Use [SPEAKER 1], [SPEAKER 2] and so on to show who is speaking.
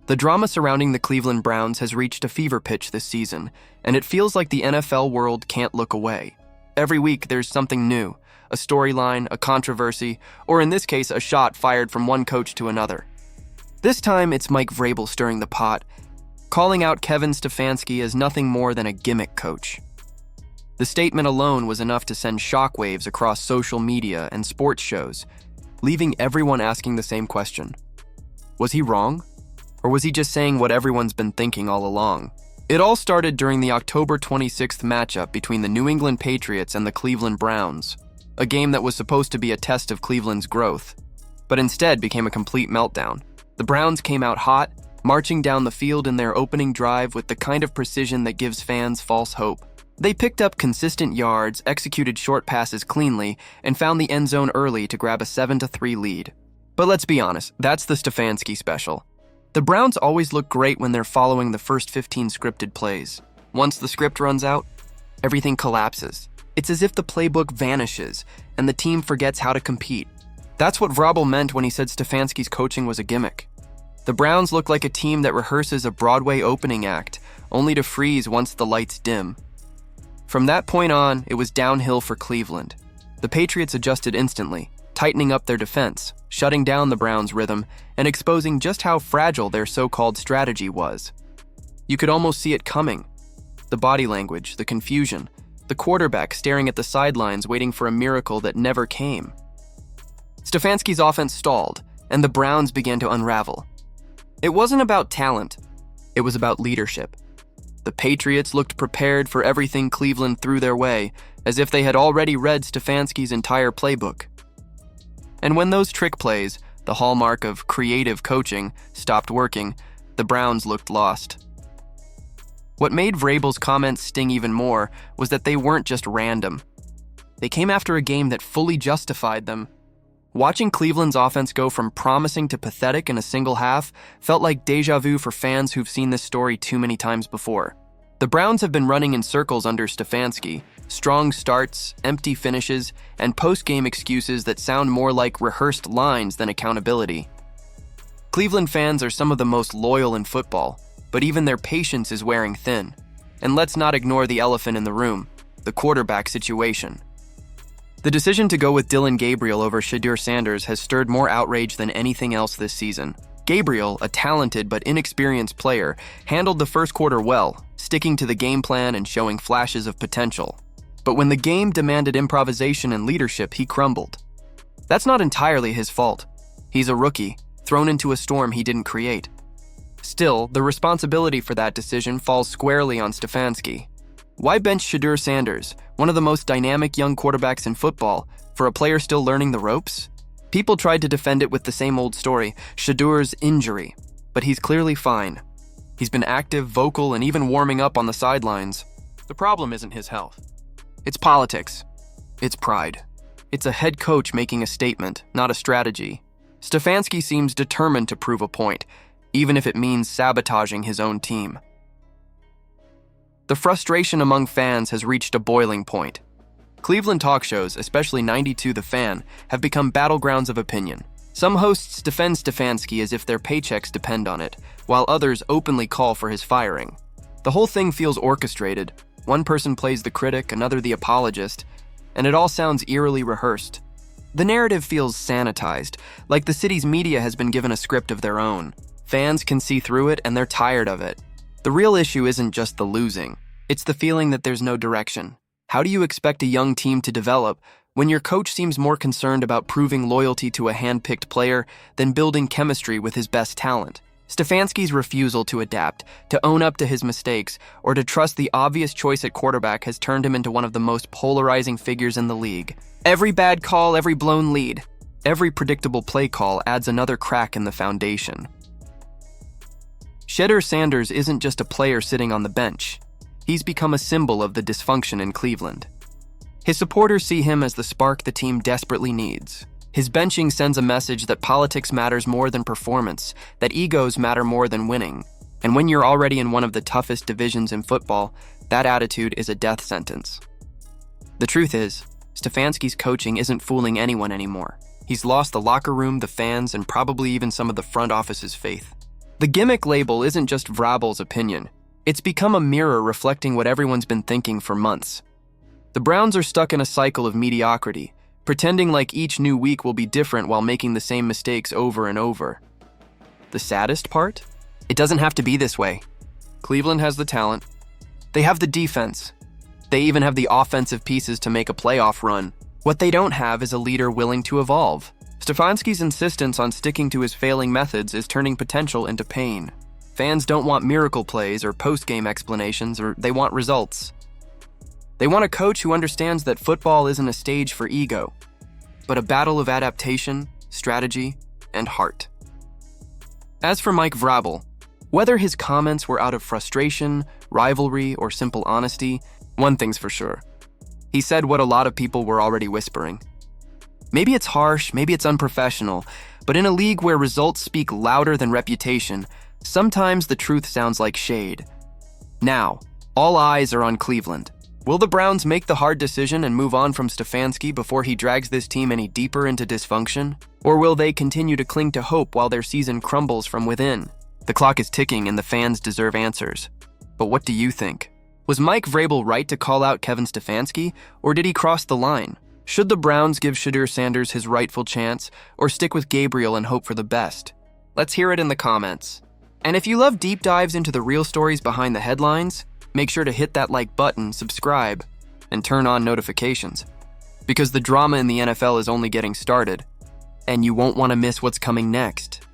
[SPEAKER 1] The drama surrounding the Cleveland Browns has reached a fever pitch this season, and it feels like the NFL world can't look away. Every week there's something new, a storyline, a controversy, or in this case, a shot fired from one coach to another. This time it's Mike Vrabel stirring the pot, calling out Kevin Stefanski as nothing more than a gimmick coach. The statement alone was enough to send shockwaves across social media and sports shows, leaving everyone asking the same question. Was he wrong? Or was he just saying what everyone's been thinking all along? It all started during the October 26th matchup between the New England Patriots and the Cleveland Browns, a game that was supposed to be a test of Cleveland's growth, but instead became a complete meltdown. The Browns came out hot, marching down the field in their opening drive with the kind of precision that gives fans false hope. They picked up consistent yards, executed short passes cleanly, and found the end zone early to grab a 7-3 lead. But let's be honest, that's the Stefanski special. The Browns always look great when they're following the first 15 scripted plays. Once the script runs out, everything collapses. It's as if the playbook vanishes and the team forgets how to compete. That's what Vrabel meant when he said Stefanski's coaching was a gimmick. The Browns look like a team that rehearses a Broadway opening act, only to freeze once the lights dim. From that point on, it was downhill for Cleveland. The Patriots adjusted instantly, tightening up their defense, shutting down the Browns' rhythm, and exposing just how fragile their so-called strategy was. You could almost see it coming. The body language, the confusion, the quarterback staring at the sidelines waiting for a miracle that never came. Stefanski's offense stalled, and the Browns began to unravel. It wasn't about talent, it was about leadership. The Patriots looked prepared for everything Cleveland threw their way, as if they had already read Stefanski's entire playbook. And when those trick plays, the hallmark of creative coaching, stopped working, the Browns looked lost. What made Vrabel's comments sting even more was that they weren't just random. They came after a game that fully justified them. Watching Cleveland's offense go from promising to pathetic in a single half felt like déjà vu for fans who've seen this story too many times before. The Browns have been running in circles under Stefanski, strong starts, empty finishes, and post-game excuses that sound more like rehearsed lines than accountability. Cleveland fans are some of the most loyal in football, but even their patience is wearing thin. And let's not ignore the elephant in the room, the quarterback situation. The decision to go with Dillon Gabriel over Shedeur Sanders has stirred more outrage than anything else this season. Gabriel, a talented but inexperienced player, handled the first quarter well, sticking to the game plan and showing flashes of potential. But when the game demanded improvisation and leadership, he crumbled. That's not entirely his fault. He's a rookie, thrown into a storm he didn't create. Still, the responsibility for that decision falls squarely on Stefanski. Why bench Shedeur Sanders, one of the most dynamic young quarterbacks in football, for a player still learning the ropes? People tried to defend it with the same old story, Shedeur's injury, but he's clearly fine. He's been active, vocal, and even warming up on the sidelines. The problem isn't his health. It's politics. It's pride. It's a head coach making a statement, not a strategy. Stefanski seems determined to prove a point, even if it means sabotaging his own team. The frustration among fans has reached a boiling point. Cleveland talk shows, especially 92 The Fan, have become battlegrounds of opinion. Some hosts defend Stefanski as if their paychecks depend on it, while others openly call for his firing. The whole thing feels orchestrated. One person plays the critic, another the apologist, and it all sounds eerily rehearsed. The narrative feels sanitized, like the city's media has been given a script of their own. Fans can see through it, and they're tired of it. The real issue isn't just the losing. It's the feeling that there's no direction. How do you expect a young team to develop when your coach seems more concerned about proving loyalty to a hand-picked player than building chemistry with his best talent? Stefanski's refusal to adapt, to own up to his mistakes, or to trust the obvious choice at quarterback has turned him into one of the most polarizing figures in the league. Every bad call, every blown lead, every predictable play call adds another crack in the foundation. Shedeur Sanders isn't just a player sitting on the bench. He's become a symbol of the dysfunction in Cleveland. His supporters see him as the spark the team desperately needs. His benching sends a message that politics matters more than performance, that egos matter more than winning. And when you're already in one of the toughest divisions in football, that attitude is a death sentence. The truth is, Stefanski's coaching isn't fooling anyone anymore. He's lost the locker room, the fans, and probably even some of the front office's faith. The Gimmick label isn't just Vrabel's opinion. It's become a mirror reflecting what everyone's been thinking for months. The Browns are stuck in a cycle of mediocrity, pretending like each new week will be different while making the same mistakes over and over. The saddest part? It doesn't have to be this way. Cleveland has the talent. They have the defense. They even have the offensive pieces to make a playoff run. What they don't have is a leader willing to evolve. Stefanski's insistence on sticking to his failing methods is turning potential into pain. Fans don't want miracle plays or post-game explanations, or they want results. They want a coach who understands that football isn't a stage for ego, but a battle of adaptation, strategy, and heart. As for Mike Vrabel, whether his comments were out of frustration, rivalry, or simple honesty, one thing's for sure. He said what a lot of people were already whispering. Maybe it's harsh, maybe it's unprofessional, but in a league where results speak louder than reputation, sometimes the truth sounds like shade. Now, all eyes are on Cleveland. Will the Browns make the hard decision and move on from Stefanski before he drags this team any deeper into dysfunction? Or will they continue to cling to hope while their season crumbles from within? The clock is ticking and the fans deserve answers. But what do you think? Was Mike Vrabel right to call out Kevin Stefanski, or did he cross the line? Should the Browns give Shadur Sanders his rightful chance, or stick with Gabriel and hope for the best? Let's hear it in the comments. And if you love deep dives into the real stories behind the headlines, make sure to hit that like button, subscribe, and turn on notifications. Because the drama in the NFL is only getting started, and you won't want to miss what's coming next.